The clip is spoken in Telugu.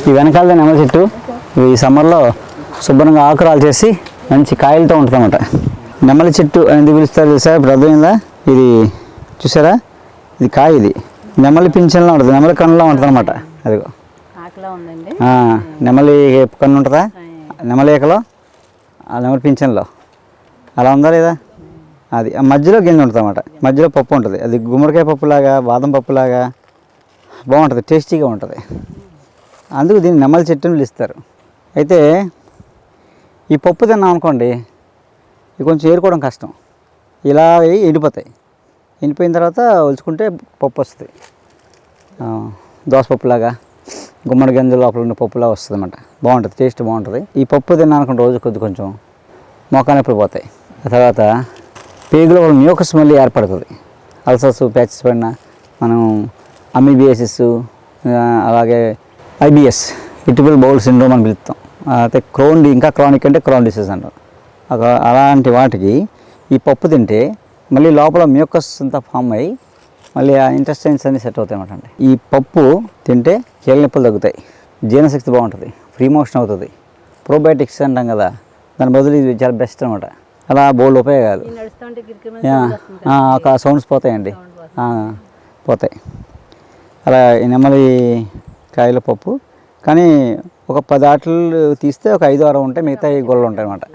ఈ వెనకాల నెమలి చెట్టు ఈ సమ్మర్లో శుభ్రంగా ఆకురాలు చేసి మంచి కాయలతో ఉంటుంది అన్నమాట. నెమలి చెట్టు అనేది పిలుస్తారు తెలుసా? ఇప్పుడు అర్థమైందా? ఇది చూసారా, ఇది కాయ, ఇది నెమలి పింఛన్లో ఉంటుంది, నెమలి కన్నులో ఉంటుంది అనమాట. అదిగో నెమలి కన్ను ఉంటుందా, నెమలి ఏకలో, ఆ నెమలి పింఛన్లో అలా ఉందా లేదా? అది ఆ మధ్యలో గింజ ఉంటుంది అన్నమాట, మధ్యలో పప్పు ఉంటుంది. అది గుమ్మడికాయ పప్పులాగా, బాదం పప్పులాగా బాగుంటుంది, టేస్టీగా ఉంటుంది. అందుకు దీన్ని నెమలి చెట్టు అని పిలుస్తారు. అయితే ఈ పప్పు తిన్నాం అనుకోండి, ఇది కొంచెం ఏరుకోవడం కష్టం. ఇలా ఎండిపోతాయి, ఎండిపోయిన తర్వాత ఒలుచుకుంటే పప్పు వస్తుంది. దోసపప్పులాగా, గుమ్మడి గింజ లోపల ఉన్న పప్పులా వస్తుంది అన్నమాట. బాగుంటుంది, టేస్ట్ బాగుంటుంది. ఈ పప్పు తిన్నాను అనుకోండి రోజు కొంచెం మోకాలు నొప్పులు పోతాయి. ఆ తర్వాత పేగులో మ్యూకస్ మళ్ళీ ఏర్పడుతుంది. అల్సర్స్, ప్యాచెస్ పడిన మనం అమీబియాసిస్, అలాగే ఐబిఎస్, ఇరిటబుల్ బౌల్ సిండ్రోమ్ అని పిలుస్తాం. అయితే ఇంకా క్రానిక్ అంటే క్రాన్ డిసీజ్ అంటాం. అలాంటి వాటికి ఈ పప్పు తింటే మళ్ళీ లోపల మ్యూకస్ అంతా ఫామ్ అయ్యి మళ్ళీ ఆ ఇంటెస్టైన్స్ అన్నీ సెట్ అవుతాయి అన్నమాట. ఈ పప్పు తింటే కీళ్ళ నొప్పులు తగ్గుతాయి, జీర్ణశక్తి బాగుంటుంది, ఫ్రీ మోషన్ అవుతుంది, ప్రోబయోటిక్స్ అంటాం కదా, దాని బదులు ఇది చాలా బెస్ట్ అనమాట. అలా బోల్డ్ ఉపయోగాలు. ఒక సౌండ్స్ పోతాయండి, పోతాయి. అలా నెమలి కాయల పప్పు. కానీ ఒక 10 ఆటలు తీస్తే ఒక 5-6 ఉంటాయి, మిగతా గొల్లలు ఉంటాయి అన్నమాట.